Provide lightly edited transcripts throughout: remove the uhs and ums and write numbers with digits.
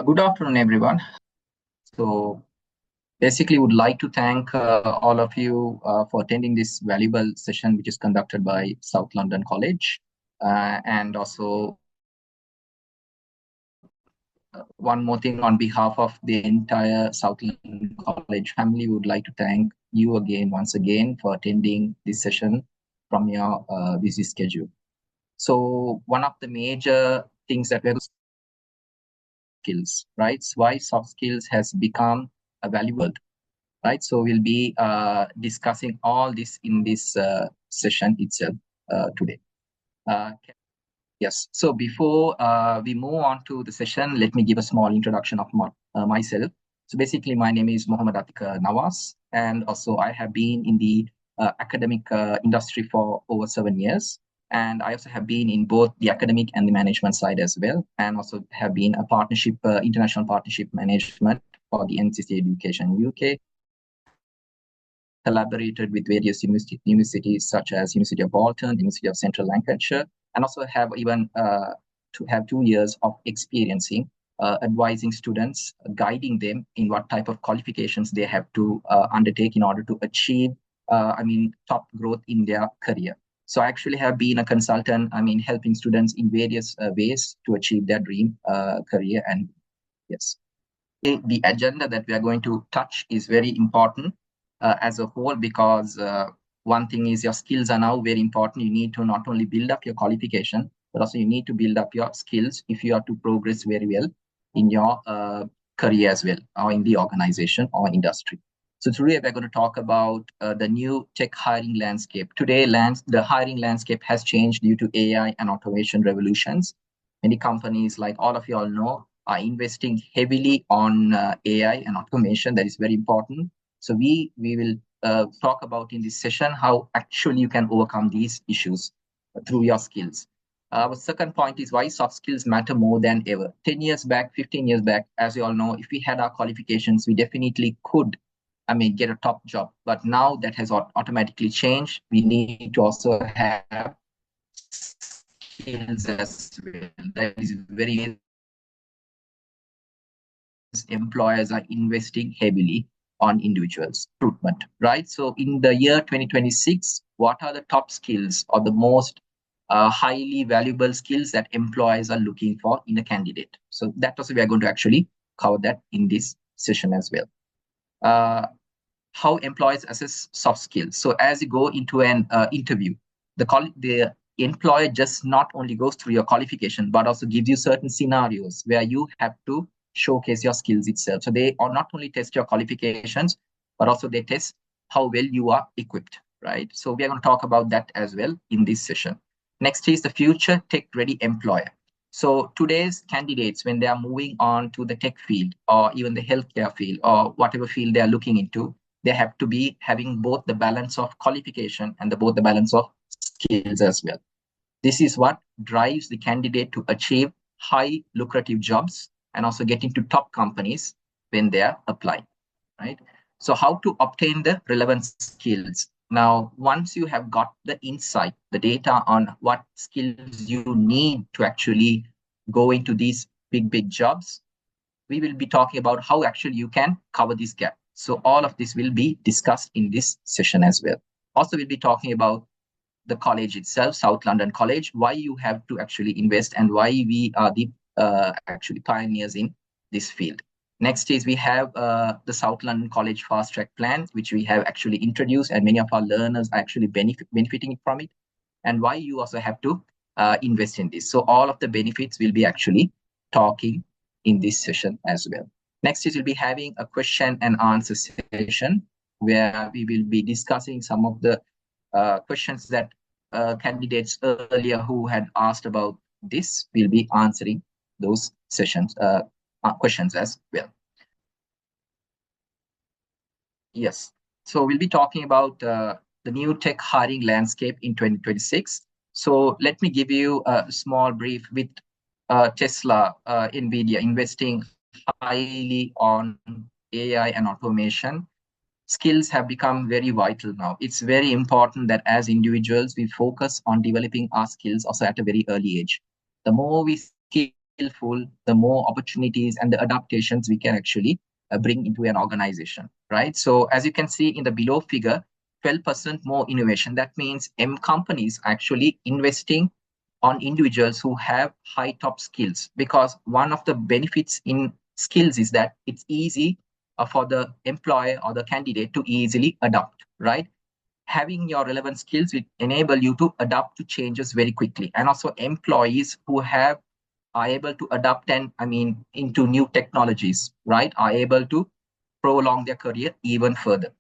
Good afternoon, everyone. So basically, would like to thank all of you for attending this valuable session, which is conducted by South London College. And also, one more thing on behalf of the entire South London College family, we would like to thank you again, once again, for attending this session from your busy schedule. So one of the major things that we're skills, right? Why soft skills has become a valuable, right? So we'll be discussing all this in this session itself today. Yes. So before we move on to the session, let me give a small introduction of myself. So basically, my name is Mohammed Nawas, and also I have been in the academic industry for over 7 years. And I also have been in both the academic and the management side as well, and also have been a partnership, international partnership management for the NCC Education UK. Collaborated with various universities such as University of Bolton, University of Central Lancashire, and also have even to have 2 years of experiencing advising students, guiding them in what type of qualifications they have to undertake in order to achieve, top growth in their career. So I actually have been a consultant, helping students in various ways to achieve their dream career. And yes, the agenda that we are going to touch is very important as a whole, because one thing is your skills are now very important. You need to not only build up your qualification, but also you need to build up your skills if you are to progress very well in your career as well, or in the organization or industry. So today we're going to talk about the new tech hiring landscape. Today, the hiring landscape has changed due to AI and automation revolutions. Many companies, like all of you all know, are investing heavily on AI and automation. That is very important. So we will talk about in this session how actually you can overcome these issues through your skills. Our second point is why soft skills matter more than ever. 10 years back, 15 years back, as you all know, if we had our qualifications, we definitely could, get a top job. But now that has automatically changed. We need to also have skills as well. That is very, employers are investing heavily on individuals recruitment, right? So in the year 2026, what are the top skills or the most highly valuable skills that employers are looking for in a candidate? So that also we are going to actually cover that in this session as well. How employers assess soft skills. So as you go into an interview, the employer just not only goes through your qualification, but also gives you certain scenarios where you have to showcase your skills itself. So they are not only test your qualifications, but also they test how well you are equipped, right? So we are going to talk about that as well in this session. Next is the future tech-ready employer. So today's candidates, when they are moving on to the tech field or even the healthcare field or whatever field they are looking into, they have to be having both the balance of qualification and both the balance of skills as well. This is what drives the candidate to achieve high lucrative jobs and also get into top companies when they are applying, right? So how to obtain the relevant skills? Now, once you have got the insight, the data on what skills you need to actually go into these big jobs, we will be talking about how actually you can cover this gap. So all of this will be discussed in this session as well. Also, we'll be talking about the college itself, South London College, why you have to actually invest and why we are the actually pioneers in this field. Next is we have the South London College Fast Track Plan, which we have actually introduced, and many of our learners are actually benefiting from it, and why you also have to invest in this. So all of the benefits will be actually talking in this session as well. Next is we'll be having a question and answer session where we will be discussing some of the questions that candidates earlier who had asked about this. Will be answering those questions as well. Yes. So we'll be talking about the new tech hiring landscape in 2026. So let me give you a small brief with Tesla, NVIDIA investing highly on AI and automation. Skills have become very vital now. It's very important that as individuals, we focus on developing our skills also at a very early age. The more we skill skillful, the more opportunities and the adaptations we can actually bring into an organization, right? So as you can see in the below figure, 12% more innovation. That means M companies actually investing on individuals who have high top skills, because one of the benefits in skills is that it's easy for the employer or the candidate to easily adapt, right? Having your relevant skills will enable you to adapt to changes very quickly. And also employees who are able to adapt and into new technologies, right, are able to prolong their career even further.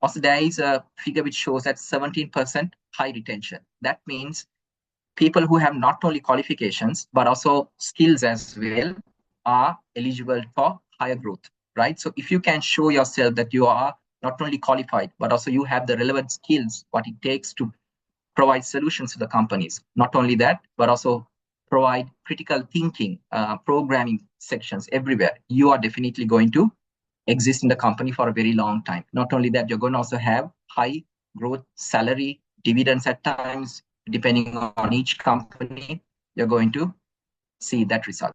Also, there is a figure which shows that 17% high retention. That means people who have not only qualifications but also skills as well are eligible for higher growth, right? So if you can show yourself that you are not only qualified but also you have the relevant skills, what it takes to provide solutions to the companies, not only that but also provide critical thinking, programming sections everywhere, you are definitely going to exist in the company for a very long time. Not only that, you're going to also have high growth salary, dividends at times, depending on each company, you're going to see that result.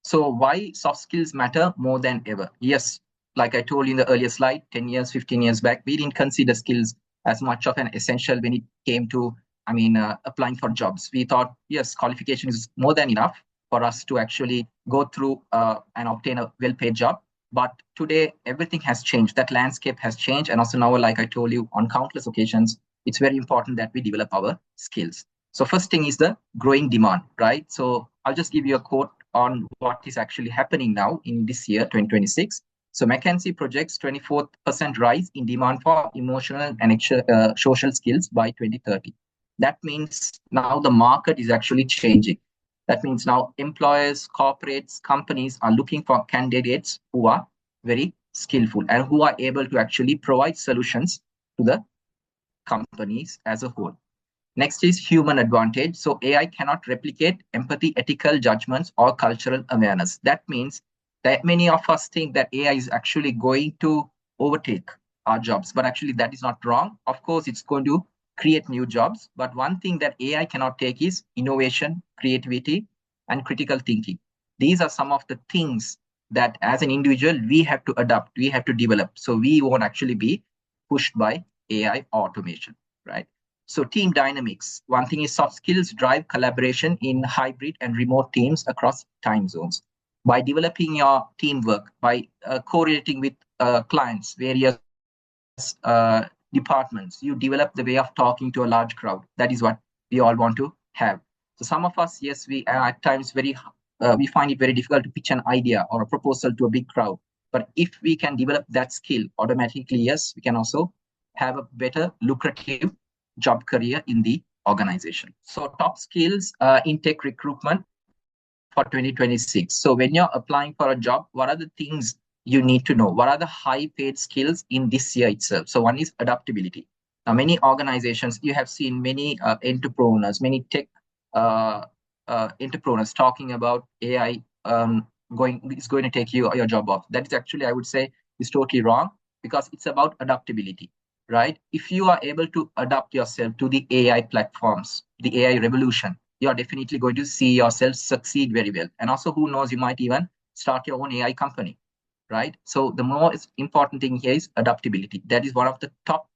So why soft skills matter more than ever? Yes, like I told you in the earlier slide, 10 years, 15 years back, we didn't consider skills as much of an essential when it came to, applying for jobs. We thought, yes, qualification is more than enough for us to actually go through and obtain a well-paid job. But today, everything has changed. That landscape has changed. And also now, like I told you on countless occasions, it's very important that we develop our skills. So first thing is the growing demand, right? So I'll just give you a quote on what is actually happening now in this year, 2026. So McKinsey projects 24% rise in demand for emotional and social skills by 2030. That means now the market is actually changing. That means now employers, corporates, companies are looking for candidates who are very skillful and who are able to actually provide solutions to the companies as a whole. Next is human advantage. So AI cannot replicate empathy, ethical judgments, or cultural awareness. That means that many of us think that AI is actually going to overtake our jobs, but actually that is not wrong. Of course, it's going to create new jobs, but one thing that AI cannot take is innovation, creativity, and critical thinking. These are some of the things that as an individual, we have to adapt, we have to develop. So we won't actually be pushed by AI automation, right? So team dynamics. One thing is soft skills drive collaboration in hybrid and remote teams across time zones. By developing your teamwork, by correlating with clients, various departments, you develop the way of talking to a large crowd. That is what we all want to have. So some of us, yes, we at times we find it very difficult to pitch an idea or a proposal to a big crowd. But if we can develop that skill automatically, yes, we can also have a better lucrative job career in the organization. So top skills in tech recruitment for 2026. So when you're applying for a job, what are the things you need to know? What are the high paid skills in this year itself? So one is adaptability. Now, many organizations, you have seen many entrepreneurs, many tech entrepreneurs talking about AI is going to take your job off. That is actually, I would say, is totally wrong, because it's about adaptability, right? If you are able to adapt yourself to the AI platforms, the AI revolution, you are definitely going to see yourself succeed very well. And also, who knows, you might even start your own AI company, right? So the most important thing here is adaptability. That is one of the top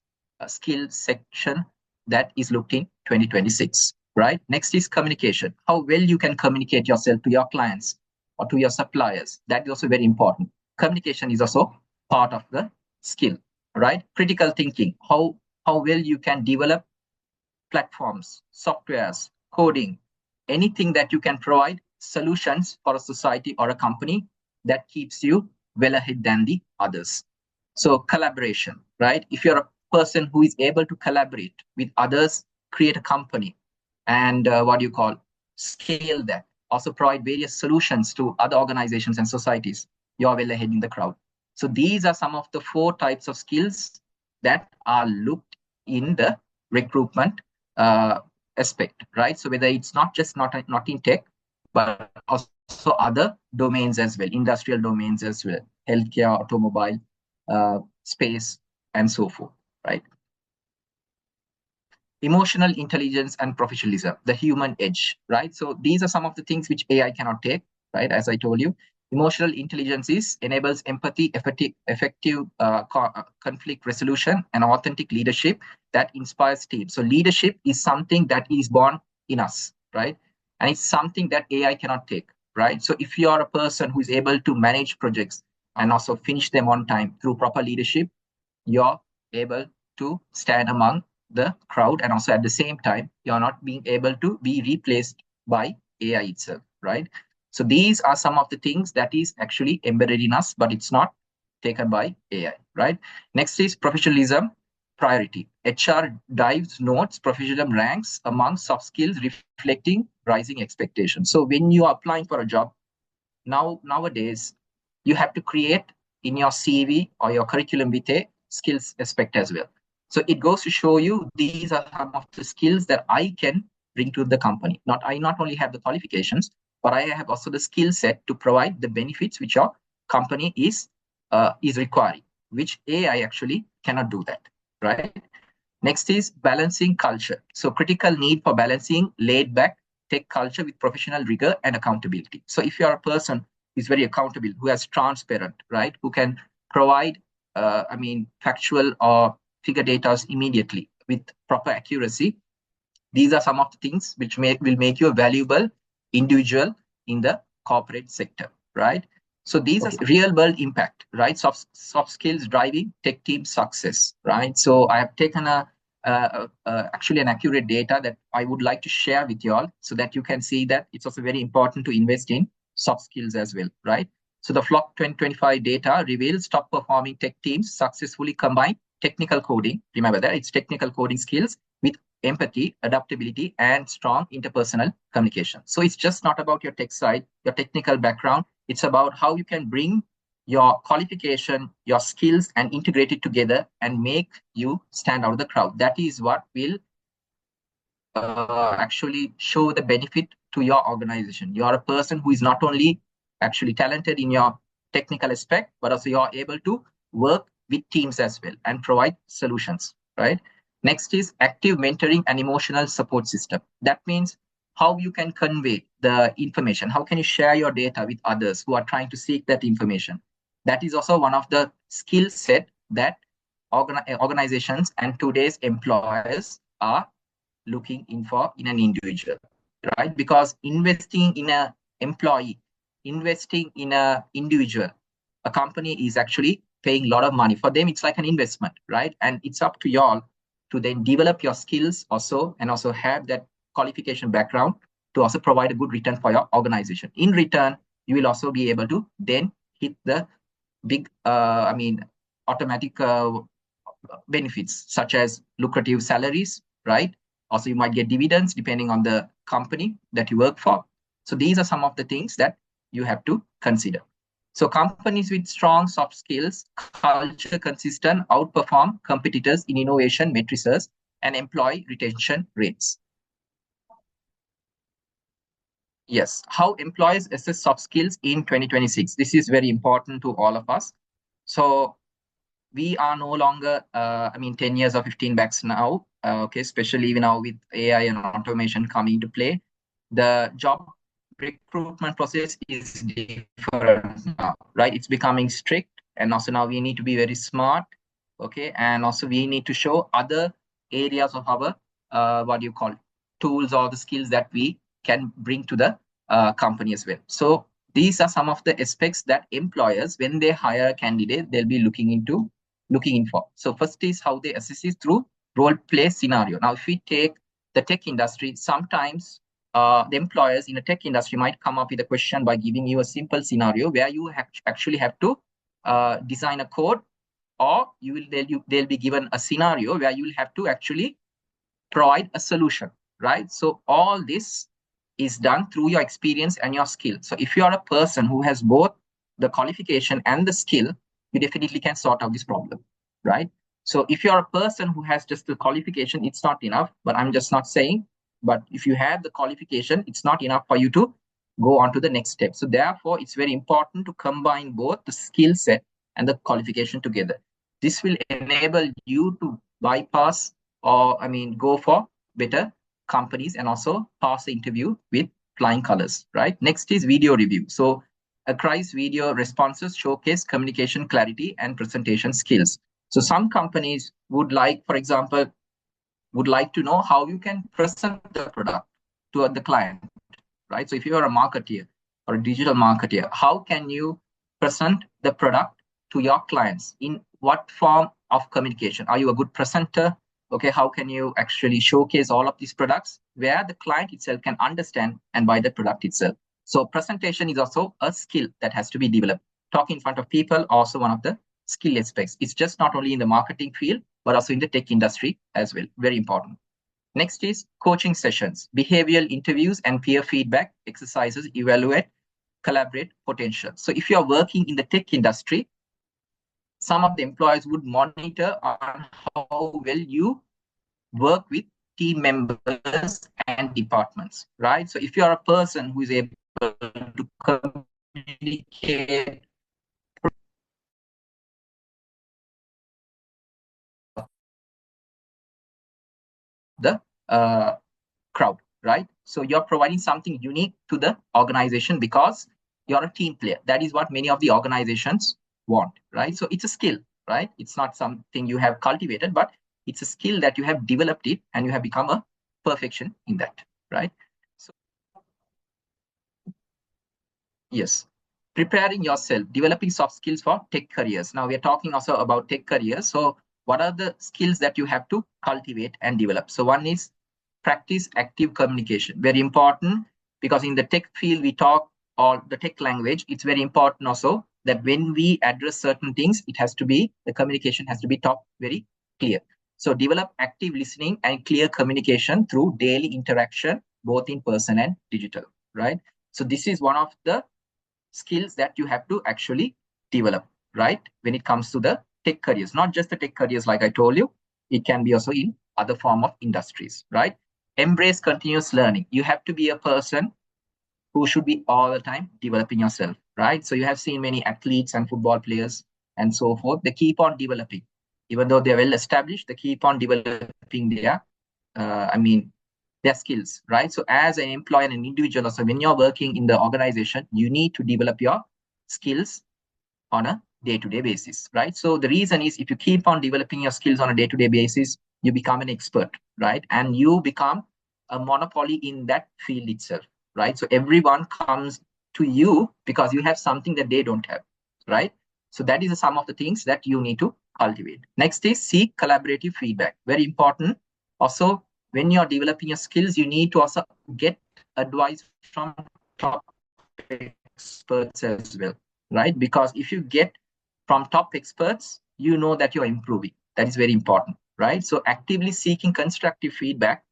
skill section that is looked in 2026, right? Next is communication. How well you can communicate yourself to your clients or to your suppliers. That is also very important. Communication is also part of the skill, right? Critical thinking. How well you can develop platforms, softwares, coding, anything that you can provide solutions for a society or a company that keeps you well ahead than the others. So collaboration, right? If you're a person who is able to collaborate with others, create a company, and scale that, also provide various solutions to other organizations and societies, you're well ahead in the crowd. So these are some of the 4 types of skills that are looked in the recruitment aspect, right? So whether it's not in tech, but also other domains as well, industrial domains as well, healthcare, automobile, space, and so forth, right? Emotional intelligence and professionalism, the human edge, right? So these are some of the things which AI cannot take, right? As I told you, emotional intelligence enables empathy, effective conflict resolution, and authentic leadership that inspires teams. So leadership is something that is born in us, right? And it's something that AI cannot take, right? So if you are a person who is able to manage projects and also finish them on time through proper leadership, you're able to stand among the crowd, and also at the same time you're not being able to be replaced by AI itself, right? So these are some of the things that is actually embedded in us, but it's not taken by AI, right? Next is professionalism priority. HR dives notes professionalism ranks among soft skills reflecting rising expectations. So when you are applying for a job, nowadays you have to create in your CV or your curriculum vitae skills aspect as well. So it goes to show you these are some of the skills that I can bring to the company. I not only have the qualifications, but I have also the skill set to provide the benefits which your company is requiring, which AI actually cannot do that, right? Next is balancing culture. So critical need for balancing laid back tech culture with professional rigor and accountability. So if you are a person who is very accountable, who is transparent, right, who can provide, factual or figure data immediately with proper accuracy, these are some of the things which will make you a valuable individual in the corporate sector, right? So these are real world impact, right? Soft skills driving tech team success, right? So I have taken actually an accurate data that I would like to share with you all, so that you can see that it's also very important to invest in soft skills as well, right? So the Flock 2025 data reveals top performing tech teams successfully combine technical coding. Remember that it's technical coding skills with empathy, adaptability, and strong interpersonal communication. So it's just not about your tech side, your technical background. It's about how you can bring your qualification, your skills, and integrate it together and make you stand out of the crowd. That is what will actually show the benefit to your organization. You are a person who is not only actually talented in your technical aspect, but also you are able to work with teams as well and provide solutions, right? Next is active mentoring and emotional support system. That means how you can convey the information. How can you share your data with others who are trying to seek that information? That is also one of the skill set that organizations and today's employers are looking in for in an individual, right? Because investing in a employee, investing in a individual, a company is actually paying a lot of money for them. It's like an investment, right? And it's up to y'all to then develop your skills also, and also have that qualification background to also provide a good return for your organization. In return, you will also be able to then hit the big, automatic benefits such as lucrative salaries, right? Also, you might get dividends depending on the company that you work for. So these are some of the things that you have to consider. So companies with strong soft skills, culture consistent, outperform competitors in innovation matrices and employee retention rates. Yes, how employees assess soft skills in 2026. This is very important to all of us. So we are no longer, 10 years or 15 backs now, okay, especially now with AI and automation coming into play. The job recruitment process is different now, right? It's becoming strict, and also now we need to be very smart, okay? And also we need to show other areas of our, tools or the skills that we can bring to the company as well. So these are some of the aspects that employers, when they hire a candidate, they'll be looking in for. So first is how they assess it through role play scenario. Now, if we take the tech industry, sometimes the employers in the tech industry might come up with a question by giving you a simple scenario where you actually have to design a code, or they'll be given a scenario where you will have to actually provide a solution, right? So all this is done through your experience and your skill. So if you are a person who has both the qualification and the skill, you definitely can sort out this problem, right? So if you're a person who has just the qualification, it's not enough, but I'm just not saying, but if you have the qualification, it's not enough for you to go on to the next step. So therefore, it's very important to combine both the skill set and the qualification together. This will enable you to bypass or go for better companies and also pass the interview with flying colors, right? Next is video review. So Accrai's video responses showcase communication clarity and presentation skills. So some companies would like, for example, would like to know how you can present the product to the client, right? So if you are a marketer or a digital marketer, how can you present the product to your clients? In what form of communication? Are you a good presenter? Okay, how can you actually showcase all of these products where the client itself can understand and buy the product itself? So presentation is also a skill that has to be developed. Talking in front of people, also one of the skill aspects. It's just not only in the marketing field, but also in the tech industry as well. Very important. Next is coaching sessions, behavioral interviews, and peer feedback exercises evaluate, collaborate potential. So if you are working in the tech industry, some of the employees would monitor on how well you work with team members and departments, right? So if you are a person who is able to communicate the crowd, right? So you're providing something unique to the organization because you're a team player. That is what many of the organizations want, right? So it's a skill, right? It's not something you have cultivated, but it's a skill that you have developed it and you have become a perfection in that, right? So yes, preparing yourself, developing soft skills for tech careers. Now we are talking also about tech careers. So what are the skills that you have to cultivate and develop? So one is practice active communication. Very important, because in the tech field we talk, or the tech language, it's very important also that when we address certain things, the communication has to be top very clear. So develop active listening and clear communication through daily interaction, both in person and digital, right? So this is one of the skills that you have to actually develop, right? When it comes to the tech careers, not just the tech careers, like I told you, it can be also in other form of industries, right? Embrace continuous learning. You have to be a person who should be all the time developing yourself, right? So you have seen many athletes and football players and so forth. They keep on developing, even though they're well established. They keep on developing uh, I mean, their skills, right? So as an employee and an individual, also when you're working in the organization, you need to develop your skills on a day-to-day basis, right? So the reason is, if you keep on developing your skills on a day-to-day basis, you become an expert, right? And you become a monopoly in that field itself, right? So everyone comes to you because you have something that they don't have, right? So that is some of the things that you need to cultivate. Next is seek collaborative feedback. Very important. Also, when you're developing your skills, you need to also get advice from top experts as well, right? Because if you get from top experts, you know that you're improving. That is very important, right? So actively seeking constructive feedback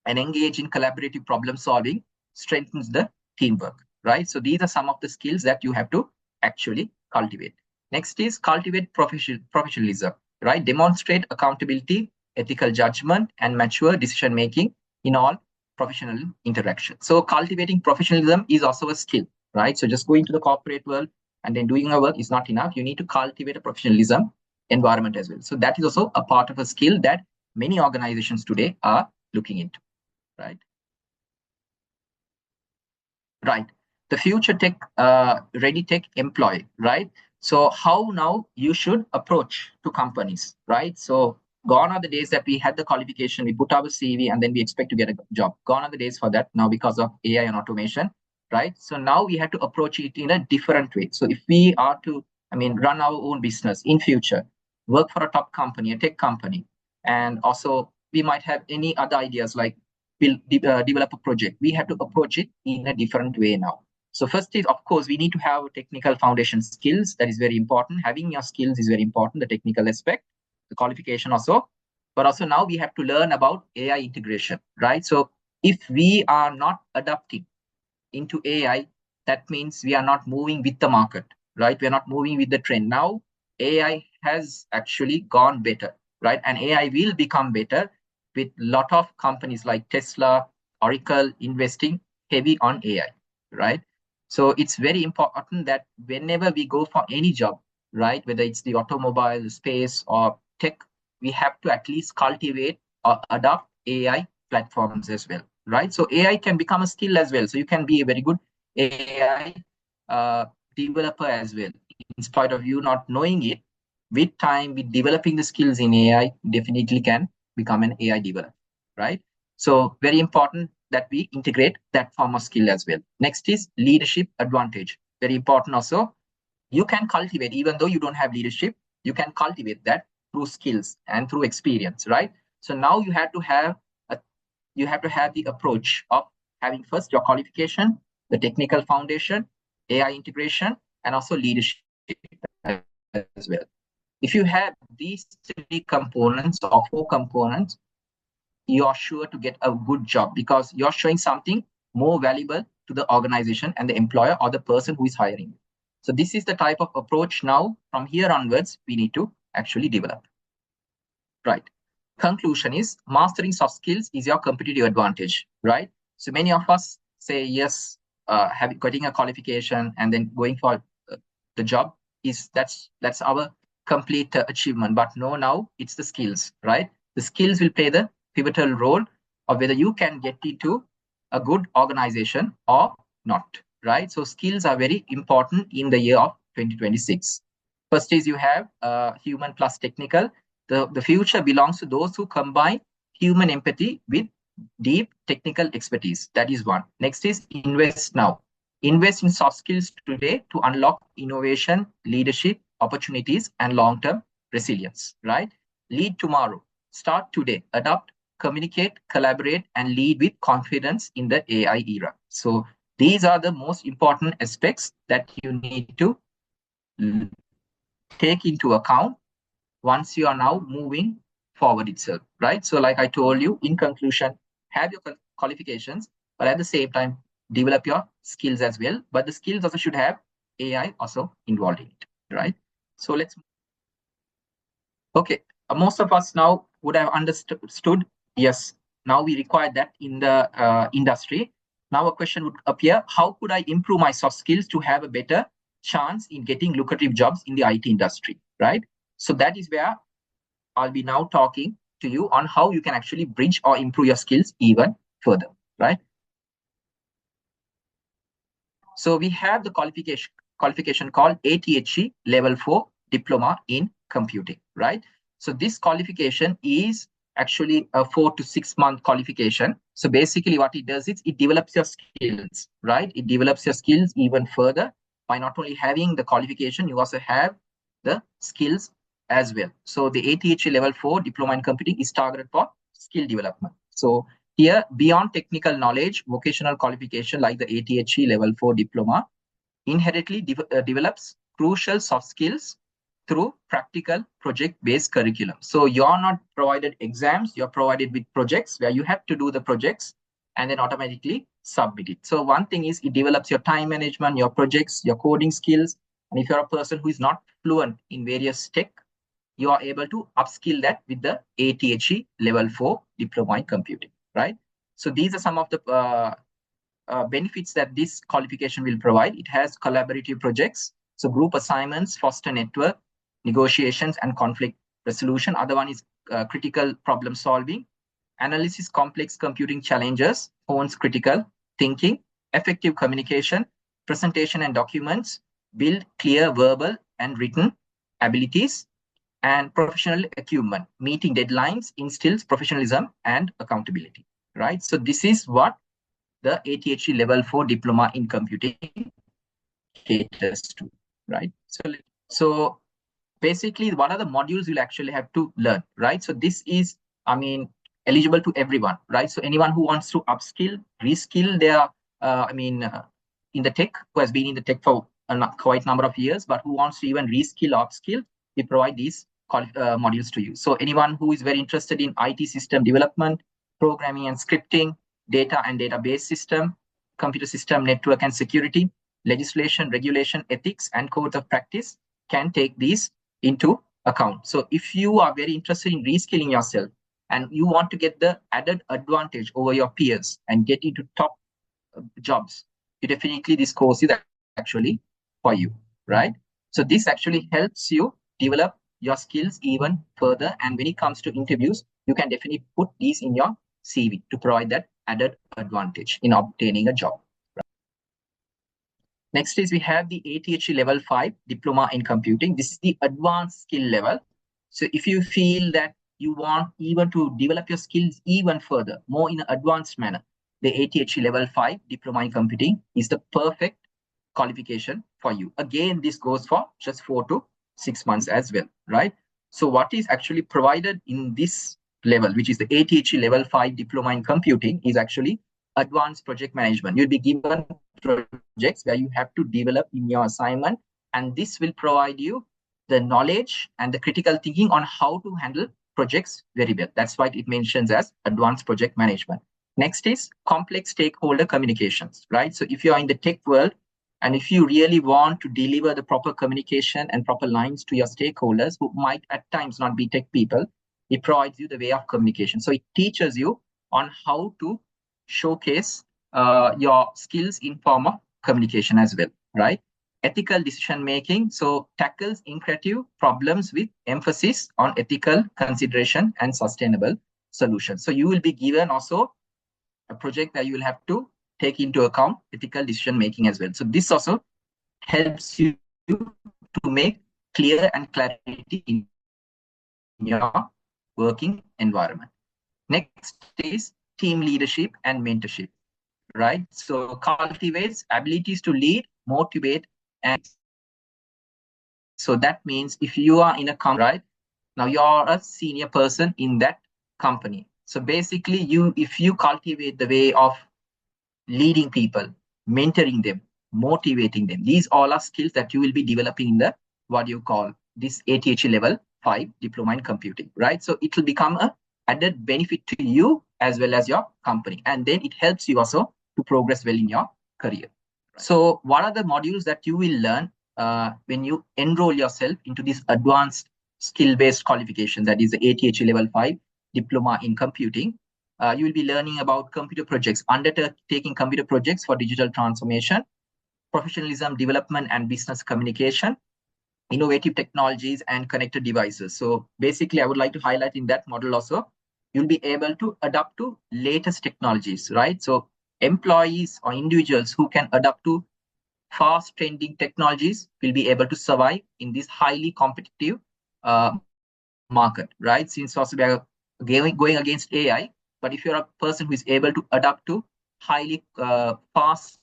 and engage in collaborative problem solving strengthens the teamwork, right? So these are some of the skills that you have to actually cultivate. Next is cultivate professionalism, right? Demonstrate accountability, ethical judgment, and mature decision making in all professional interactions. So cultivating professionalism is also a skill, right? So just going to the corporate world and then doing our work is not enough. You need to cultivate a professionalism environment as well. So that is also a part of a skill that many organizations today are looking into, right? Right. The future tech, ready tech employee, right? So how now you should approach to companies, right? So gone are the days that we had the qualification, we put our CV and then we expect to get a job. Gone are the days for that now because of AI and automation, right? So now we have to approach it in a different way. So if we are to, run our own business in future, work for a top company, a tech company, and also we might have any other ideas like develop a project, we have to approach it in a different way now. So first is, of course, we need to have technical foundation skills. That is very important. Having your skills is very important, the technical aspect, the qualification also. But also now we have to learn about AI integration, right? So if we are not adapting into AI, that means we are not moving with the market, right? We're not moving with the trend. Now AI has actually gone better, right? And AI will become better with a lot of companies like Tesla, Oracle investing heavy on AI, right? So it's very important that whenever we go for any job, right, whether it's the automobile, space, or tech, we have to at least cultivate or adopt AI platforms as well, right? So AI can become a skill as well. So you can be a very good AI developer as well. In spite of you not knowing it, with time, with developing the skills in AI, definitely can become an AI developer, right? So very important that we integrate that form of skill as well. Next is leadership advantage. Very important also. You can cultivate, even though you don't have leadership, you can cultivate that through skills and through experience, right? So now you have to have the approach of having first your qualification, the technical foundation, AI integration, and also leadership as well. If you have these three components or four components, you are sure to get a good job because you're showing something more valuable to the organization and the employer or the person who is hiring. So this is the type of approach now from here onwards we need to actually develop. Right. Conclusion is mastering soft skills is your competitive advantage, right? So many of us say yes, getting a qualification and then going for the job is that's our complete achievement. But no, now it's the skills, right? The skills will play the pivotal role of whether you can get into a good organization or not, right? So skills are very important in the year of 2026. First is you have human plus technical. The future belongs to those who combine human empathy with deep technical expertise. That is one. Next is invest now. Invest in soft skills today to unlock innovation, leadership, opportunities, and long-term resilience, right? Lead tomorrow. Start today. Adapt, communicate, collaborate, and lead with confidence in the AI era. So these are the most important aspects that you need to take into account once you are now moving forward itself, right? So like I told you, in conclusion, have your qualifications, but at the same time, develop your skills as well. But the skills also should have AI also involved in it, right? So let's, okay. Most of us now would have understood, yes, now we require that in the industry. Now a question would appear, how could I improve my soft skills to have a better chance in getting lucrative jobs in the IT industry, right? So that is where I'll be now talking to you on how you can actually bridge or improve your skills even further, right? So we have the qualification called ATHE Level 4 Diploma in Computing, right? So this qualification is actually a 4 to 6 month qualification. So basically what it does is it develops your skills, right? It develops your skills even further by not only having the qualification, you also have the skills as well. So the ATHE Level 4 Diploma in Computing is targeted for skill development. So here, beyond technical knowledge, vocational qualification like the ATHE Level 4 Diploma inherently develops crucial soft skills through practical project-based curriculum. So you're not provided exams, you're provided with projects where you have to do the projects and then automatically submit it. So one thing is it develops your time management, your projects, your coding skills. And if you're a person who is not fluent in various tech, you are able to upskill that with the ATHE Level 4 Diploma in Computing, right? So these are some of the benefits that this qualification will provide. It has collaborative projects, so group assignments, foster network, negotiations, and conflict resolution. Other one is critical problem solving, analysis complex computing challenges, hones critical thinking, effective communication, presentation and documents, build clear verbal and written abilities, and professional acumen. Meeting deadlines instills professionalism and accountability, right? So this is what the ATHE Level 4 Diploma in Computing caters to, right? So basically, what are the modules you'll actually have to learn, right? So this is, I mean, eligible to everyone, right? So anyone who wants to upskill, reskill their, in the tech, who has been in the tech for a quite number of years, but who wants to even reskill, upskill, we provide these modules to you. So anyone who is very interested in IT system development, programming and scripting, data and database system, computer system network and security, legislation, regulation, ethics, and codes of practice can take these into account. So if you are very interested in reskilling yourself and you want to get the added advantage over your peers and get into top jobs, definitely this course is actually for you, right? So this actually helps you develop your skills even further. And when it comes to interviews, you can definitely put these in your CV to provide that added advantage in obtaining a job. Next is we have the ATHE level 5 diploma in computing. This is the advanced skill level. So if you feel that you want even to develop your skills even further, more in an advanced manner, the ATHE level 5 diploma in computing is the perfect qualification for you. Again, this goes for just 4 to 6 months as well, right? So what is actually provided in this level, which is the ATHE level 5 diploma in computing, is actually advanced project management. You'll be given projects where you have to develop in your assignment, and this will provide you the knowledge and the critical thinking on how to handle projects very well. That's why it mentions as advanced project management. Next is complex stakeholder communications, right? So if you are in the tech world, and if you really want to deliver the proper communication and proper lines to your stakeholders who might at times not be tech people, it provides you the way of communication. So it teaches you on how to showcase your skills in form of communication as well, right? Ethical decision making, so tackles innovative problems with emphasis on ethical consideration and sustainable solutions. So you will be given also a project that you will have to take into account ethical decision making as well. So this also helps you to make clear and clarity in your working environment. Next is team leadership and mentorship, right? So cultivates abilities to lead, motivate, and so that means if you are in a company, right, now you're a senior person in that company. So basically if you cultivate the way of leading people, mentoring them, motivating them, these all are skills that you will be developing in the, what you call this ATHE level 5 diploma in computing, right? So it will become a added benefit to you as well as your company. And then it helps you also to progress well in your career. So what are the modules that you will learn when you enroll yourself into this advanced skill-based qualification, that is the ATHE level 5 diploma in computing? You will be learning about computer projects, undertaking computer projects for digital transformation, professionalism, development, and business communication, innovative technologies, and connected devices. So basically, I would like to highlight in that model also, you'll be able to adapt to latest technologies, right? So employees or individuals who can adapt to fast trending technologies will be able to survive in this highly competitive market, right? Since also we are going against AI, but if you're a person who is able to adapt to highly fast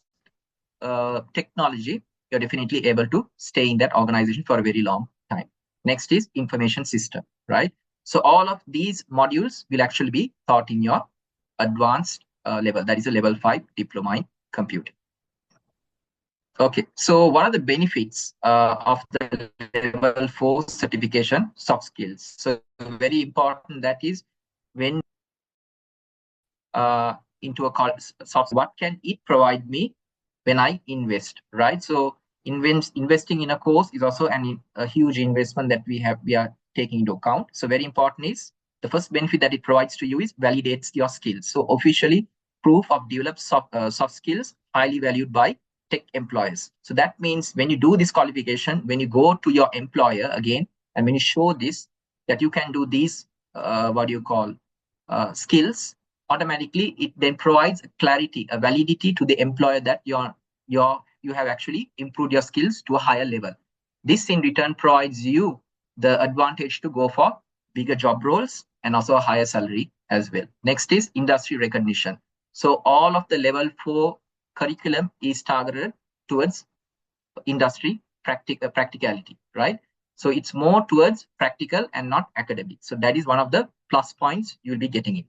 technology, you're definitely able to stay in that organization for a very long time. Next is information system, right? So all of these modules will actually be taught in your advanced level, that is a level 5 diploma in computing. Okay, so what are the benefits of the level 4 certification soft skills? So very important, that is when into a soft, what can it provide me when I invest, right? So investing in a course is also a huge investment that we are taking into account. So very important is the first benefit that it provides to you is validates your skills. So officially proof of developed soft skills, highly valued by tech employers. So that means when you do this qualification, when you go to your employer again, and when you show this, that you can do these, skills, automatically it then provides clarity, a validity to the employer that you have actually improved your skills to a higher level. This in return provides you the advantage to go for bigger job roles and also a higher salary as well. Next is industry recognition. So all of the level 4 curriculum is targeted towards industry practicality, right? So it's more towards practical and not academic. So that is one of the plus points you'll be getting in.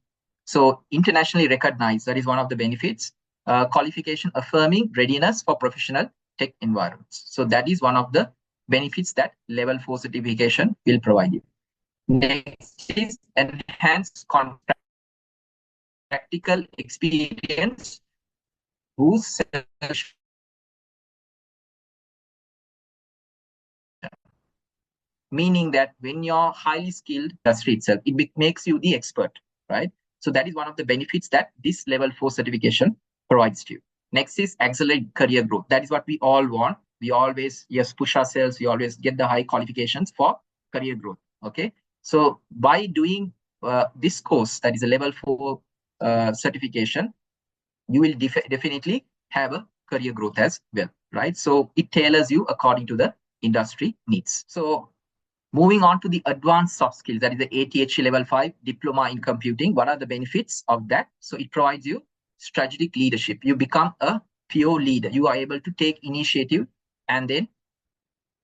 So internationally recognized, that is one of the benefits. Qualification affirming readiness for professional tech environments. So that is one of the benefits that level 4 certification will provide you. Next is enhanced practical experience, boost meaning that when you're highly skilled industry itself, it makes you the expert, right? So that is one of the benefits that this level 4 certification provides to you. Next is accelerate career growth. That is what we all want. We always, yes, push ourselves. We always get the high qualifications for career growth. Okay. So by doing this course, that is a level 4 certification, you will definitely have a career growth as well, right? So it tailors you according to the industry needs. So moving on to the advanced soft skills, that is the ATHE level 5 diploma in computing. What are the benefits of that? So it provides you strategic leadership. You become a pure leader. You are able to take initiative and then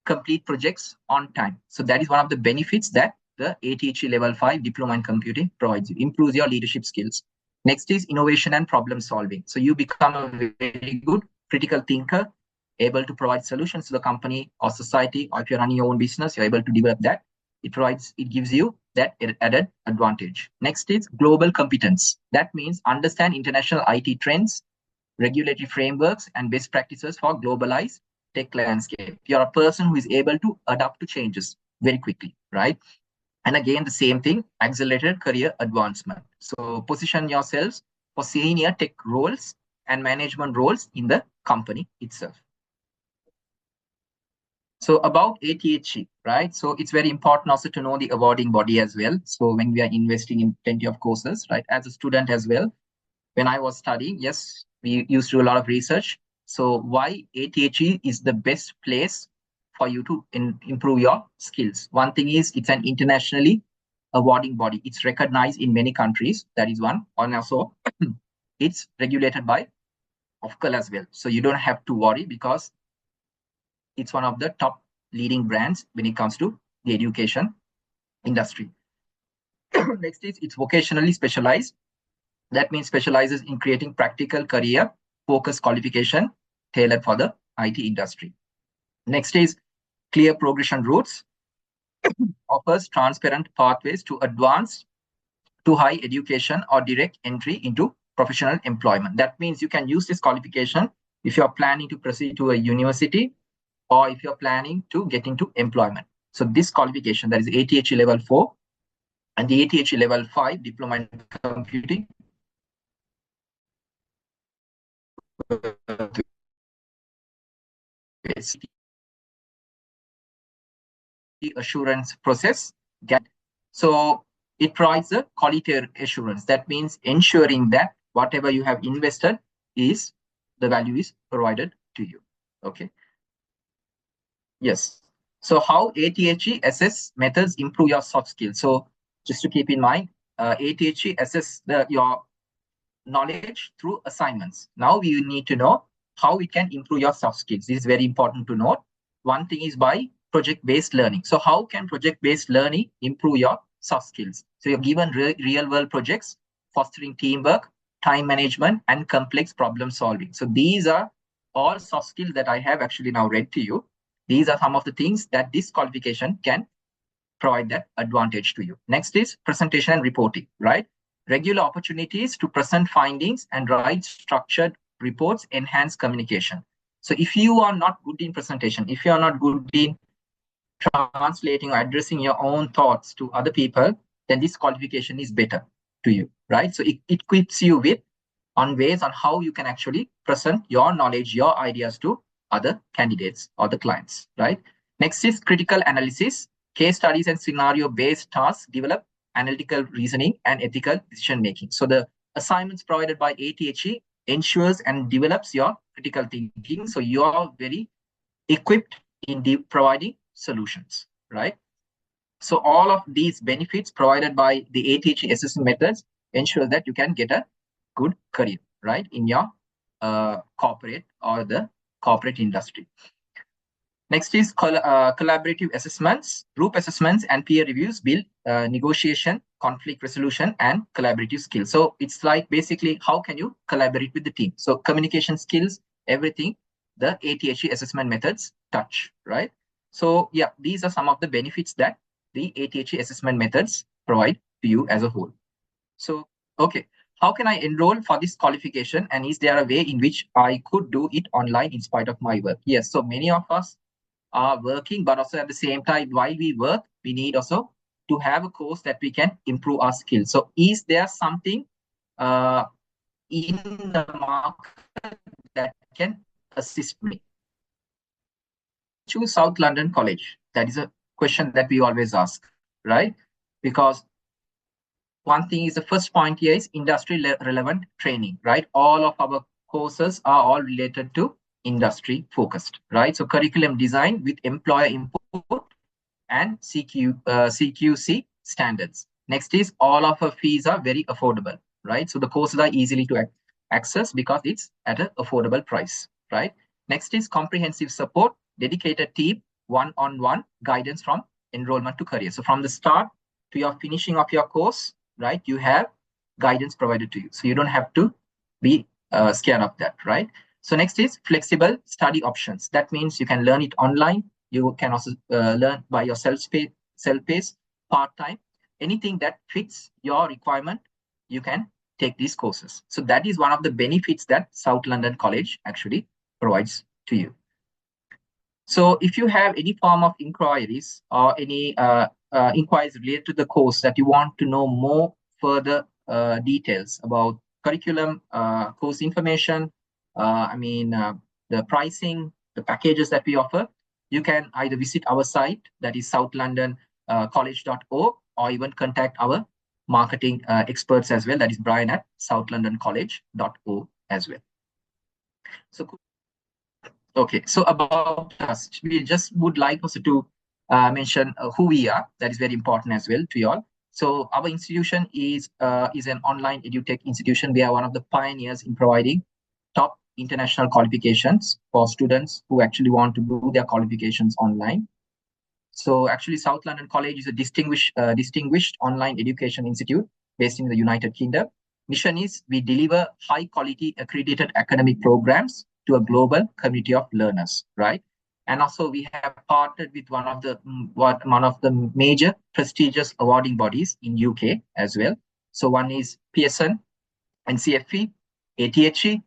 complete projects on time. So that is one of the benefits that the ATHE level 5 diploma in computing provides you, improves your leadership skills. Next is innovation and problem solving. So you become a very good critical thinker, able to provide solutions to the company or society, or if you're running your own business, you're able to develop that. It gives you that added advantage. Next is global competence. That means understand international IT trends, regulatory frameworks, and best practices for globalized tech landscape. You're a person who is able to adapt to changes very quickly, right? And again, the same thing, accelerated career advancement. So position yourselves for senior tech roles and management roles in the company itself. So about ATHE, right? So it's very important also to know the awarding body as well. So when we are investing in plenty of courses, right? As a student as well, when I was studying, yes, we used to do a lot of research. So why ATHE is the best place for you to improve your skills? One thing is it's an internationally awarding body. It's recognized in many countries. That is one. And also, it's regulated by OFCAL as well. So you don't have to worry because it's one of the top leading brands when it comes to the education industry. Next is it's vocationally specialized. That means specializes in creating practical career focused qualification tailored for the IT industry. Next is clear progression routes, offers transparent pathways to advance to high education or direct entry into professional employment. That means you can use this qualification if you're planning to proceed to a university or if you're planning to get into employment. So this qualification, that is ATHE level 4 and the ATHE level 5 diploma in computing, assurance process. So it provides a quality assurance. That means ensuring that whatever you have invested is the value is provided to you. Okay. Yes. So how ATHE assess methods improve your soft skills? So just to keep in mind, ATHE assess your knowledge through assignments. Now we need to know how we can improve your soft skills. This is very important to note. One thing is by project-based learning. So how can project-based learning improve your soft skills? So you're given real-world projects, fostering teamwork, time management, and complex problem solving. So these are all soft skills that I have actually now read to you. These are some of the things that this qualification can provide that advantage to you. Next is presentation and reporting, right? Regular opportunities to present findings and write structured reports enhance communication. So if you are not good in presentation, if you are not good in translating or addressing your own thoughts to other people, then this qualification is better to you, right? So it equips you with on ways on how you can actually present your knowledge, your ideas to other candidates or the clients, right? Next is critical analysis. Case studies and scenario-based tasks develop analytical reasoning and ethical decision-making. So the assignments provided by ATHE ensures and develops your critical thinking. So you're very equipped in providing solutions, right? So all of these benefits provided by the ATHE assessment methods ensure that you can get a good career, right, in your corporate or the corporate industry. Next is collaborative assessments. Group assessments and peer reviews build negotiation, conflict resolution, and collaborative skills. So it's like basically how can you collaborate with the team? So communication skills, everything, the ATHE assessment methods touch, right? So yeah, these are some of the benefits that the ATHE assessment methods provide to you as a whole. So, okay, how can I enroll for this qualification? And is there a way in which I could do it online in spite of my work? Yes, so many of us are working, but also at the same time, while we work, we need also to have a course that we can improve our skills. So is there something in the market that can assist me? Choose South London College. That is a question that we always ask, right? Because one thing is the first point here is industry relevant training, right? All of our courses are all related to industry focused, right? So curriculum design with employer input and CQC standards. Next is all of our fees are very affordable, right? So the courses are easily to access because it's at an affordable price, right? Next is comprehensive support, dedicated team, one-on-one guidance from enrollment to career. So from the start to your finishing of your course, right, you have guidance provided to you. So you don't have to be scared of that, right? So next is flexible study options. That means you can learn it online. You can also learn by your self-paced, part-time, anything that fits your requirement. You can take these courses. So that is one of the benefits that South London College actually provides to you. So if you have any form of inquiries or any inquiries related to the course that you want to know more further details about curriculum, course information, the pricing, the packages that we offer, you can either visit our site, that is southlondoncollege.org, or even contact our marketing experts as well, that is Brian at southlondoncollege.org as well. So okay, so about us, we just would like also to mention who we are. That is very important as well to you all. So our institution is an online edutech institution. We are one of the pioneers in providing top international qualifications for students who actually want to do their qualifications online. So actually, South London College is a distinguished online education institute based in the United Kingdom. Mission is we deliver high quality accredited academic programs to a global community of learners, right? And also we have partnered with one of the major prestigious awarding bodies in UK as well. So one is Pearson, NCFE, ATHE,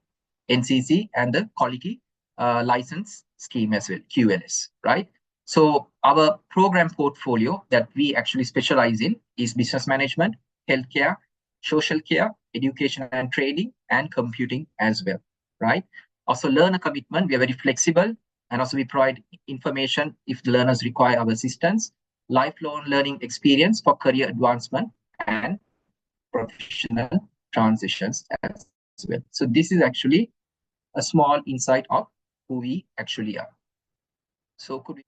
NCC, and the quality license scheme as well, QLS, right? So our program portfolio that we actually specialize in is business management, healthcare, social care, education and training, and computing as well, right? Also learner commitment, we are very flexible, and also we provide information if the learners require our assistance, lifelong learning experience for career advancement and professional transitions as well. So this is actually a small insight of who we actually are. So could we?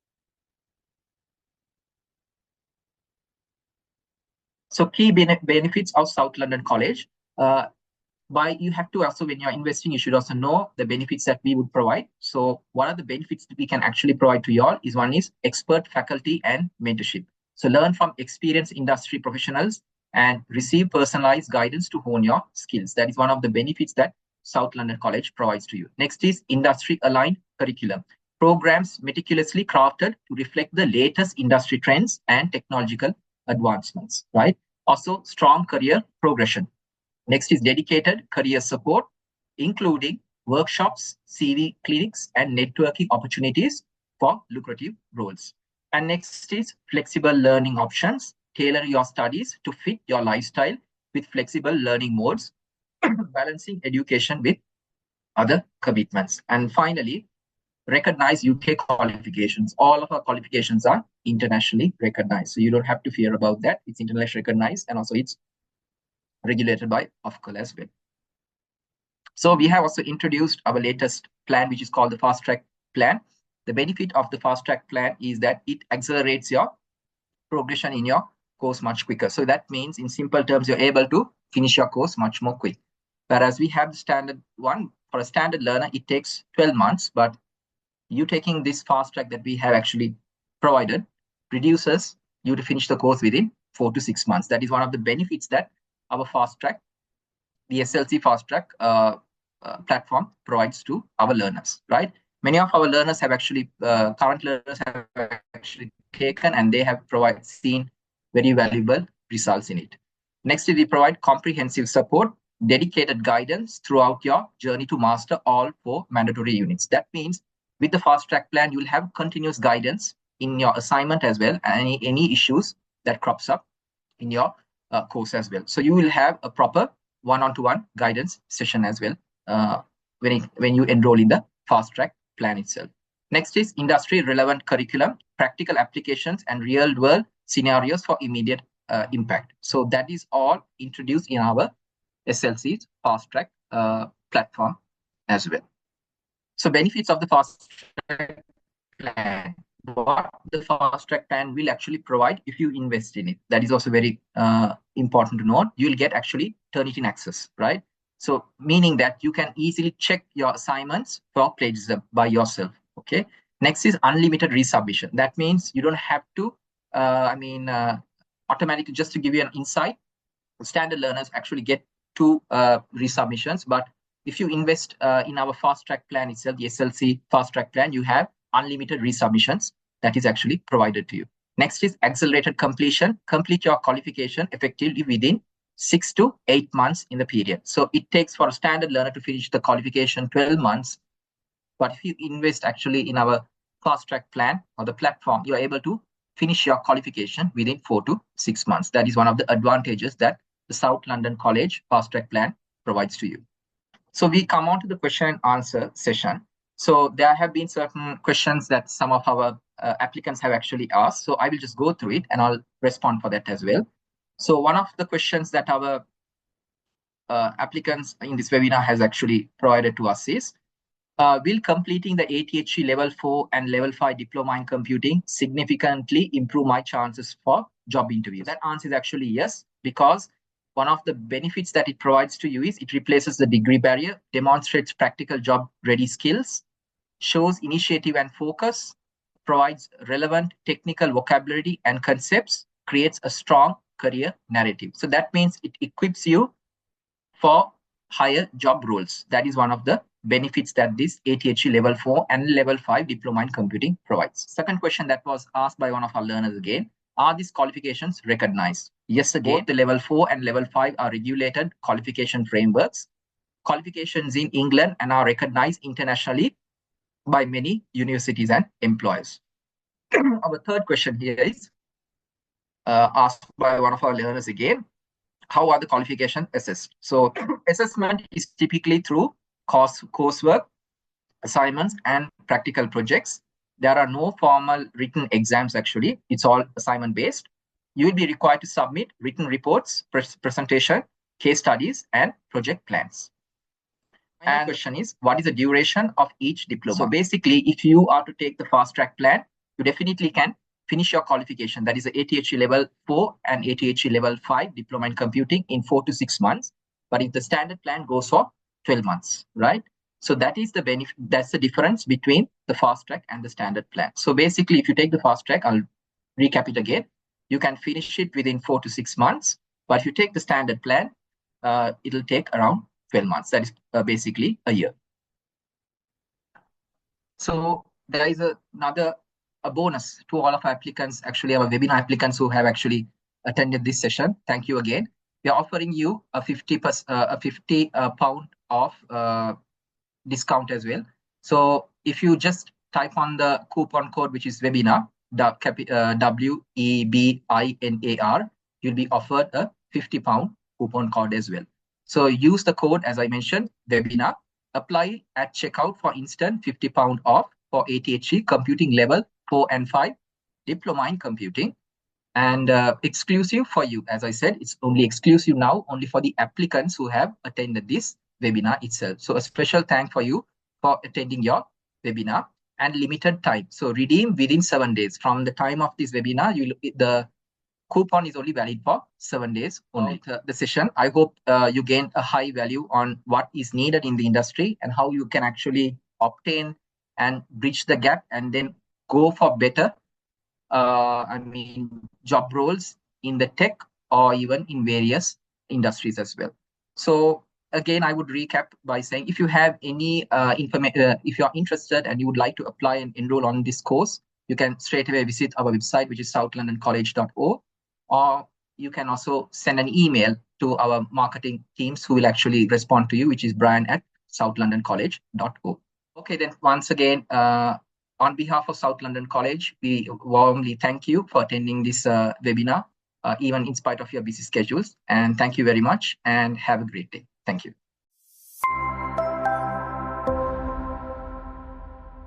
So key benefits of South London College. You have to also, when you're investing, you should also know the benefits that we would provide. So one of the benefits that we can actually provide to you all is one is expert faculty and mentorship. So learn from experienced industry professionals and receive personalized guidance to hone your skills. That is one of the benefits that South London College provides to you. Next is industry aligned curriculum. Programs meticulously crafted to reflect the latest industry trends and technological advancements, right? Also, strong career progression. Next is dedicated career support, including workshops, CV clinics, and networking opportunities for lucrative roles. And next is flexible learning options. Tailor your studies to fit your lifestyle with flexible learning modes, balancing education with other commitments. And finally, recognize UK qualifications. All of our qualifications are internationally recognized. So you don't have to fear about that. It's internationally recognized, and also it's regulated by Ofcom as well. So we have also introduced our latest plan, which is called the Fast Track Plan. The benefit of the Fast Track Plan is that it accelerates your progression in your course much quicker. So that means, in simple terms, you're able to finish your course much more quick. Whereas we have the standard one, for a standard learner, it takes 12 months, but you taking this fast track that we have actually provided reduces you to finish the course within 4 to 6 months. That is one of the benefits that our fast track, the SLC fast track platform provides to our learners, right? Many of our learners have actually, current learners have actually taken, and they have seen very valuable results in it. Next, we provide comprehensive support, dedicated guidance throughout your journey to master all 4 mandatory units. That means with the fast track plan, you will have continuous guidance in your assignment as well, and any issues that crops up in your course as well. So you will have a proper one-on-one guidance session as well when you enroll in the fast track plan itself. Next is industry relevant curriculum, practical applications and real world scenarios for immediate impact. So that is all introduced in our SLC's fast track platform as well. So benefits of the fast track plan. What the fast track plan will actually provide if you invest in it. That is also very important to note. You'll get actually Turnitin access, right? So meaning that you can easily check your assignments for plagiarism by yourself. Okay. Next is unlimited resubmission. That means you don't have to, automatically, just to give you an insight, standard learners actually get 2 resubmissions. But if you invest in our fast track plan itself, the SLC fast track plan, you have unlimited resubmissions that is actually provided to you. Next is accelerated completion. Complete your qualification effectively within 6 to 8 months in the period. So it takes for a standard learner to finish the qualification 12 months. But if you invest actually in our fast track plan or the platform, you're able to finish your qualification within 4 to 6 months. That is one of the advantages that the South London College fast track plan provides to you. So we come on to the question and answer session. So there have been certain questions that some of our applicants have actually asked. So I will just go through it and I'll respond for that as well. So one of the questions that our applicants in this webinar has actually provided to us is, will completing the ATHE level 4 and level 5 diploma in computing significantly improve my chances for job interviews? That answer is actually yes, because one of the benefits that it provides to you is it replaces the degree barrier, demonstrates practical job ready skills, shows initiative and focus, provides relevant technical vocabulary and concepts, creates a strong career narrative. So that means it equips you for higher job roles. That is one of the benefits that this ATHE level 4 and level 5 diploma in computing provides. Second question that was asked by one of our learners again, are these qualifications recognized? Yes, again, both the level 4 and level 5 are regulated qualification frameworks, qualifications in England, and are recognized internationally by many universities and employers. Our third question here is asked by one of our learners again, how are the qualifications assessed? So assessment is typically through coursework, assignments, and practical projects. There are no formal written exams actually. It's all assignment based. You will be required to submit written reports, presentation, case studies, and project plans. And the question is, what is the duration of each diploma? So basically, if you are to take the fast track plan, you definitely can finish your qualification. That is the ATHE level 4 and ATHE level 5 diploma in computing in 4 to 6 months. But if the standard plan goes for 12 months, right? So that is the benefit. That's the difference between the fast track and the standard plan. So basically, if you take the fast track, I'll recap it again. You can finish it within 4 to 6 months. But if you take the standard plan, it'll take around 12 months. That is basically a year. So there is another bonus to all of our applicants, actually our webinar applicants who have actually attended this session. Thank you again. We are offering you a 50 pound off discount as well. So if you just type on the coupon code, which is webinar, WEBINAR, you'll be offered a 50 pound coupon code as well. So use the code, as I mentioned, webinar, apply at checkout for instant 50 pound off for ATHE computing level 4 and 5 diploma in computing, and exclusive for you. As I said, it's only exclusive now, only for the applicants who have attended this webinar itself. So a special thank for you for attending your webinar, and limited time. So redeem within 7 days from the time of this webinar. The coupon is only valid for 7 days only. The session, I hope you gain a high value on what is needed in the industry and how you can actually obtain and bridge the gap and then go for better job roles in the tech or even in various industries as well. So again, I would recap by saying, if you have any information, if you are interested and you would like to apply and enroll on this course, you can straight away visit our website, which is southlondoncollege.org, or you can also send an email to our marketing teams who will actually respond to you, which is brian@southlondoncollege.org. Okay, then once again, on behalf of South London College, we warmly thank you for attending this webinar, even in spite of your busy schedules. And thank you very much and have a great day. Thank you.